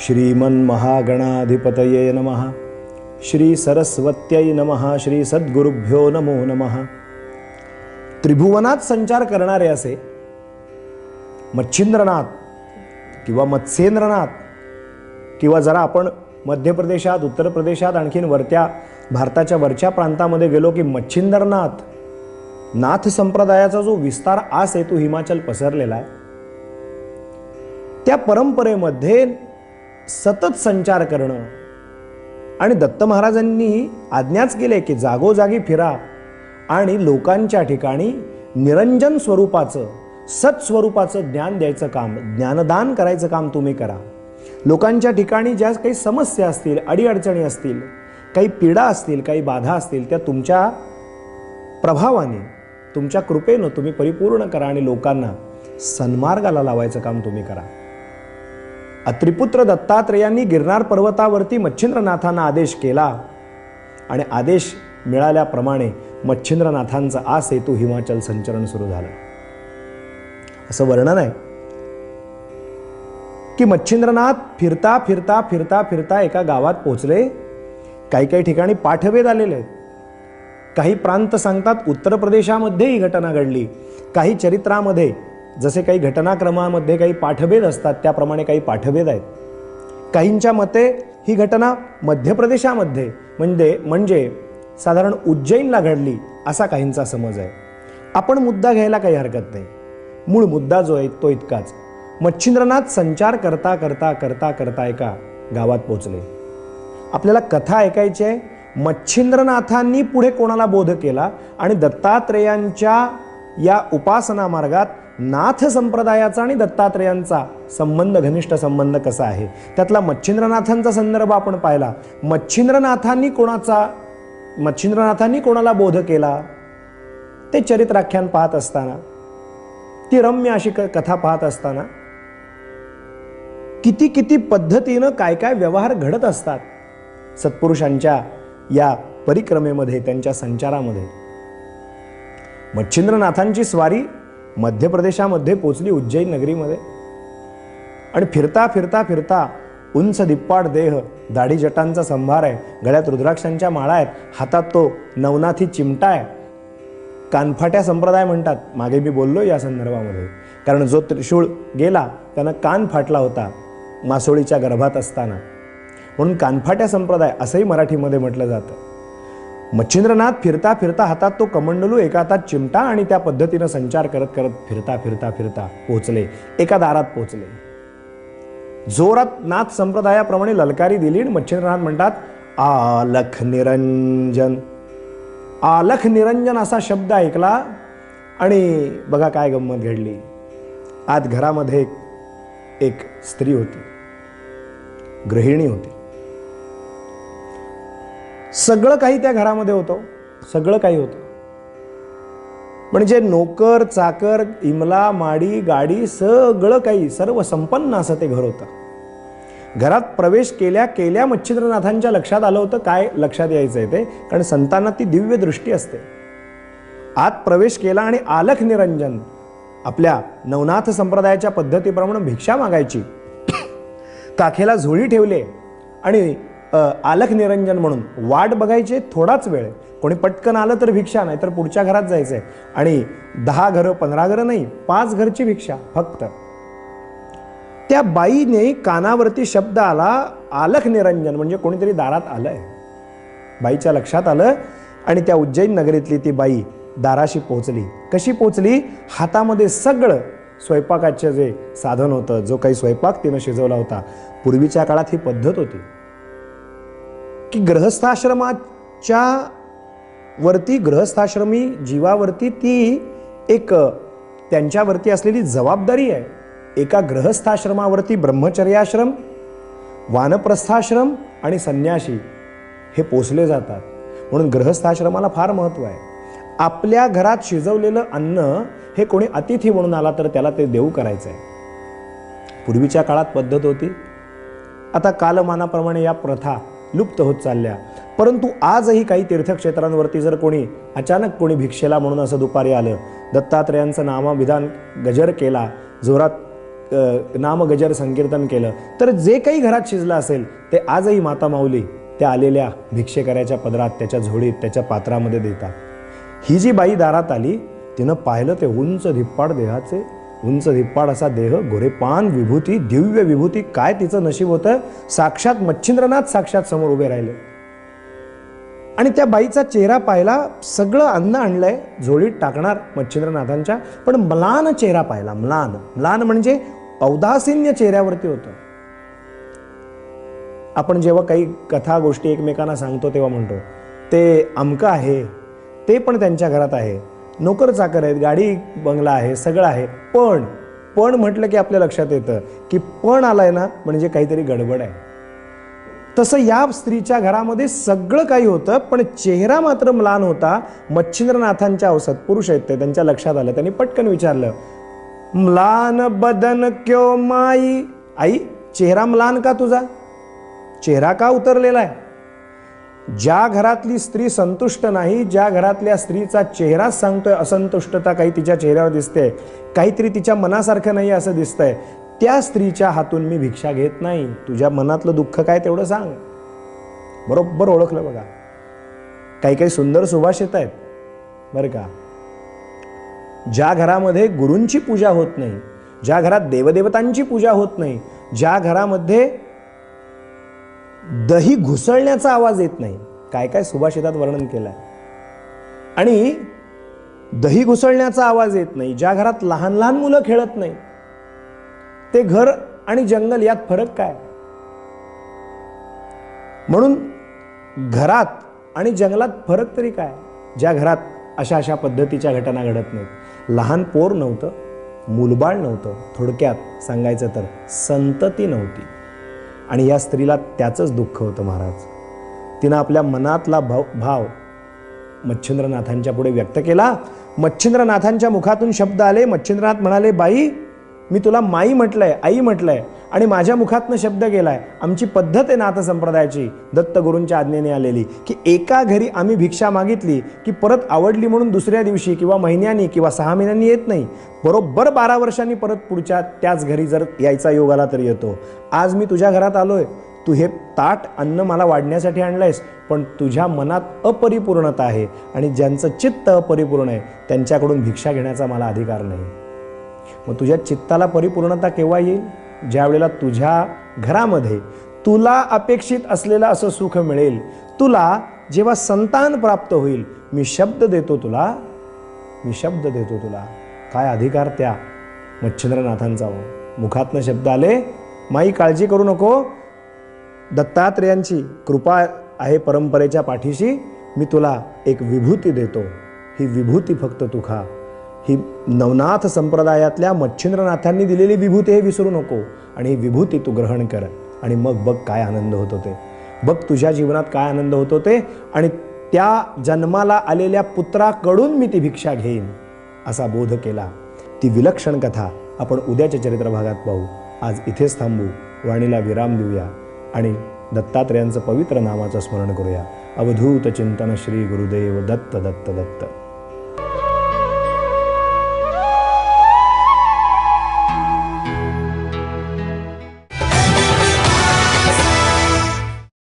श्रीमन्महागणाधिपतये नमः. श्री सरस्वत्यै नमः. श्री सद्गुरुभ्यो नमो नमः. त्रिभुवनात संचार करणारे असे मच्छिंद्रनाथ किंवा मत्स्येंद्रनाथ किंवा जरा आपण मध्य प्रदेशात, उत्तर प्रदेशात, आणखीन वरत्या भारताच्या वरच्या प्रांतामध्ये गेलो की मच्छिंद्रनाथ नाथ संप्रदायाचा जो विस्तार आ सेतू हिमाचल पसरलेला आहे, त्या परंपरेमध्ये सतत संचार करणं आणि दत्त महाराजांनी आज्ञाच केले की जागोजागी फिरा आणि लोकांच्या ठिकाणी निरंजन स्वरूपाचं, सत्स्वरूपाचं ज्ञान द्यायचं काम, ज्ञानदान करायचं काम तुम्ही करा. लोकांच्या ठिकाणी ज्या काही समस्या असतील, अडीअडचणी असतील, काही पीडा असतील, काही बाधा असतील, त्या तुमच्या प्रभावाने, तुमच्या कृपेनं तुम्ही परिपूर्ण करा आणि लोकांना सन्मार्गाला लावायचं काम तुम्ही करा. अत्रिपुत्र दत्तात्रेयांनी गिरनार पर्वतावरती मच्छिंद्रनाथांना आदेश केला आणि आदेश मिळाल्याप्रमाणे मच्छिंद्रनाथांचा आ सेतू हिमाचल संचरण सुरू झालं. असं वर्णन आहे की मच्छिंद्रनाथ फिरता फिरता फिरता फिरता एका गावात पोहोचले. काही काही ठिकाणी पाठभेद आलेले आहेत. काही प्रांत सांगतात उत्तर प्रदेशामध्ये ही घटना घडली. काही चरित्रामध्ये जसे काही घटनाक्रमामध्ये काही पाठभेद असतात त्याप्रमाणे काही पाठभेद आहेत. काहींच्या मते ही घटना मध्य प्रदेशामध्ये म्हणजे साधारण उज्जैनला घडली असा काहींचा समज आहे. आपण मुद्दा घ्यायला काही हरकत नाही. मूळ मुद्दा जो आहे तो इतकाच. मच्छिंद्रनाथ संचार करता करता करता करता एका गावात पोहोचले. आपल्याला कथा ऐकायची आहे. मच्छिंद्रनाथांनी पुढे कोणाला बोध केला आणि दत्तात्रेयांच्या या उपासना मार्गात नाथ संप्रदायाचा आणि दत्तात्रेयांचा संबंध, घनिष्ठ संबंध कसा आहे, त्यातला मच्छिंद्रनाथांचा संदर्भ आपण पाहिला. मच्छिंद्रनाथांनी कोणाला बोध केला ते चरित्राख्यान पाहत असताना, ती रम्य अशी कथा पाहत असताना किती किती पद्धतीनं काय काय व्यवहार घडत असतात सत्पुरुषांच्या या परिक्रमेमध्ये, त्यांच्या संचारामध्ये. मच्छिंद्रनाथांची स्वारी मध्य प्रदेशामध्ये पोचली, उज्जैन नगरीमध्ये. आणि फिरता फिरता फिरता उंच दिप्पाड देह, दाढी जटांचा संभार आहे, गळ्यात रुद्राक्षांच्या माळा आहेत, हातात तो नवनाथी चिमटा आहे. कानफाट्या संप्रदाय म्हणतात, मागे मी बोललो या संदर्भामध्ये, कारण जो त्रिशूळ गेला त्यानं कान फाटला होता मासोळीच्या गर्भात असताना, म्हणून कानफाट्या संप्रदाय असंही मराठीमध्ये म्हटलं जातं. मच्छिंद्रनाथ फिरता फिरता हातात तो कमंडलू, एका हातात चिमटा, आणि त्या पद्धतीनं संचार करत करत फिरता फिरता फिरता पोहोचले. एका दारात पोहोचले. जोरात नाथ संप्रदायाप्रमाणे ललकारी दिली. मच्छिंद्रनाथ म्हणतात, आलख निरंजन. आलख निरंजन असा शब्द ऐकला आणि बघा काय गंमत घडली. आत घरामध्ये एक स्त्री होती, गृहिणी होती. सगळं काही त्या घरामध्ये होतं, सगळं काही होतं. म्हणजे नोकर चाकर, इमला माडी गाडी सगळं काही, सर्व संपन्न असं ते घर होतं. घरात प्रवेश केल्या केल्या मच्छिंद्रनाथांच्या लक्षात आलं होतं. काय लक्षात यायचं आहे ते, कारण संतांना ती दिव्य दृष्टी असते. आत प्रवेश केला आणि आलख निरंजन, आपल्या नवनाथ संप्रदायाच्या पद्धतीप्रमाणे भिक्षा मागायची. काखेला झोळी ठेवले आणि आलख निरंजन म्हणून वाट बघायचे. थोडाच वेळ, कोणी पटकन आलं तर भिक्षा, नाही तर पुढच्या घरात जायचंय. आणि 10 घरं 15 घरं नाही, 5 घरची भिक्षा फक्त. त्या बाईने कानावरती शब्द आला आलख निरंजन, म्हणजे कोणीतरी दारात आलंय. बाईच्या लक्षात आलं आणि त्या उज्जैन नगरीतली ती बाई दाराशी पोहोचली. कशी पोहोचली? हातामध्ये सगळं स्वयंपाकाचे जे साधन होतं, जो काही स्वयंपाक तिनं शिजवला होता. पूर्वीच्या काळात ही पद्धत होती की गृहस्थाश्रमाच्या वरती, गृहस्थाश्रमी जीवावरती ती एक त्यांच्यावरती असलेली जबाबदारी आहे. एका गृहस्थाश्रमावरती ब्रह्मचर्याश्रम, वानप्रस्थाश्रम आणि संन्यासी हे पोचले जातात. म्हणून गृहस्थाश्रमाला फार महत्त्व आहे. आपल्या घरात शिजवलेलं अन्न हे कोणी अतिथी म्हणून आला तर त्याला ते देऊ करायचं आहे. पूर्वीच्या काळात पद्धत होती. आता कालमानाप्रमाणे या प्रथा लुप्त होत चालल्या. परंतु आजही काही तीर्थक्षेत्रांवरती जर कोणी अचानक कोणी भिक्षेला म्हणून असं दुपारी आलं, दत्तात्रेयांचं नामविधान गजर केला, जोरात नामगजर संकीर्तन केलं तर जे काही घरात शिजलं असेल ते आजही माता माऊली त्या आलेल्या भिक्षेकऱ्याच्या पदरात, त्याच्या झोळीत, त्याच्या पात्रामध्ये देतात. ही जी बाई दारात आली तिनं पाहिलं ते उंच धिप्पाड देहाचे, उंच धिप्पाड असा देह, गोरेपान विभूती, दिव्य विभूती. काय तिचं नशीब होतं, साक्षात मच्छिंद्रनाथ साक्षात समोर उभे राहिले. आणि त्या बाईचा चेहरा पाहिला, सगळं अन्न आणलंय झोळीत टाकणार मच्छिंद्रनाथांच्या, पण म्लान चेहरा पाहिला. म्लान म्हणजे औदासीन्य चेहऱ्यावरती होतं. आपण जेव्हा काही कथा गोष्टी एकमेकांना सांगतो तेव्हा म्हणतो ते अमकं आहे, ते पण त्यांच्या घरात आहे, नोकर चाकर आहेत, गाडी बंगला आहे, सगळं आहे, पण म्हटलं की आपल्या लक्षात येतं की पण आलाय ना म्हणजे काहीतरी गडबड आहे. तसं या स्त्रीच्या घरामध्ये सगळं काही होतं, पण चेहरा मात्र म्लान होता. मच्छिंद्रनाथांच्या औसत पुरुष आहेत ते, त्यांच्या लक्षात आलं. त्यांनी पटकन विचारलं, म्लान बदन क्यो माई? आई, चेहरा म्लान का तुझा? चेहरा का उतरलेला आहे? ज्या घरातली स्त्री संतुष्ट नाही, ज्या घरातल्या स्त्रीचा चेहरा सांगतोय असंतुष्टता काही तिच्या चेहऱ्यावर दिसते, काहीतरी तिच्या मनासारखं नाही असं दिसतंय, त्या स्त्रीच्या हातून मी भिक्षा घेत नाही. तुझ्या मनातलं दुःख काय तेवढं सांग. बरोबर ओळखलं बघा. काही काही सुंदर सुभाषित आहेत बरं का. ज्या घरामध्ये गुरूंची पूजा होत नाही, ज्या घरात देवदेवतांची पूजा होत नाही, ज्या घरामध्ये दही घुसळण्याचा आवाज येत नाही, काय काय सुभाषितात वर्णन केलंय. आणि दही घुसळण्याचा आवाज येत नाही, ज्या घरात लहान लहान मुलं खेळत नाही, ते घर आणि जंगल यात फरक काय? म्हणून घरात आणि जंगलात फरक तरी काय? ज्या घरात अशा अशा पद्धतीच्या घटना घडत नाहीत. लहान पोर नव्हतं, मूलबाळ नव्हतं, थोडक्यात सांगायचं तर संतती नव्हती. आणि या स्त्रीला त्याचंच दुःख होतं महाराज. तिनं आपल्या मनातला भाव मच्छिंद्रनाथांच्या पुढे व्यक्त केला. मच्छिंद्रनाथांच्या मुखातून शब्द आले. मच्छिंद्रनाथ म्हणाले, बाई, मी तुला माई म्हटलंय, आई म्हटलंय, आणि माझ्या मुखातनं शब्द गेलाय. आमची पद्धत आहे नाथ संप्रदायाची, दत्तगुरूंच्या आज्ञेने आलेली, की एका घरी आम्ही भिक्षा मागितली की परत आवडली म्हणून दुसऱ्या दिवशी किंवा महिन्यांनी किंवा 6 महिन्यांनी येत नाही, बरोबर 12 वर्षांनी परत पुढच्या त्याच घरी जर यायचा योग आला तर येतो. आज मी तुझ्या घरात आलोय, तू हे ताट अन्न मला वाढण्यासाठी आणलंयस, पण तुझ्या मनात अपरिपूर्णता आहे आणि ज्यांचं चित्त अपरिपूर्ण आहे त्यांच्याकडून भिक्षा घेण्याचा मला अधिकार नाही. मग तुझ्या चित्ताला परिपूर्णता केव्हा येईल? ज्या वेळेला तुझ्या घरामध्ये तुला अपेक्षित असलेलं असं सुख मिळेल. तुला जेव्हा संतान प्राप्त होईल, मी शब्द देतो तुला, मी शब्द देतो तुला. काय अधिकार त्या मच्छिंद्रनाथांचा. मुखातनं शब्द आले, माई काळजी करू नको, दत्तात्रेयांची कृपा आहे परंपरेच्या पाठीशी, मी तुला एक विभूती देतो, ही विभूती फक्त तू खा. ही नवनाथ संप्रदायातल्या मच्छिंद्रनाथांनी दिलेली विभूती हे विसरू नको, आणि ही विभूती तू ग्रहण कर. आणि मग बघ काय आनंद होत होते, बघ तुझ्या जीवनात काय आनंद होत होते. आणि त्या जन्माला आलेल्या पुत्राकडून मी ती भिक्षा घेईन असा बोध केला. ती विलक्षण कथा आपण उद्याच्या चरित्रभागात पाहू. आज इथेच थांबू, वाणीला विराम देऊया आणि दत्तात्रेयांचं पवित्र नामाचं स्मरण करूया. अवधूत चिंतन श्री गुरुदेव दत्त दत्त दत्त.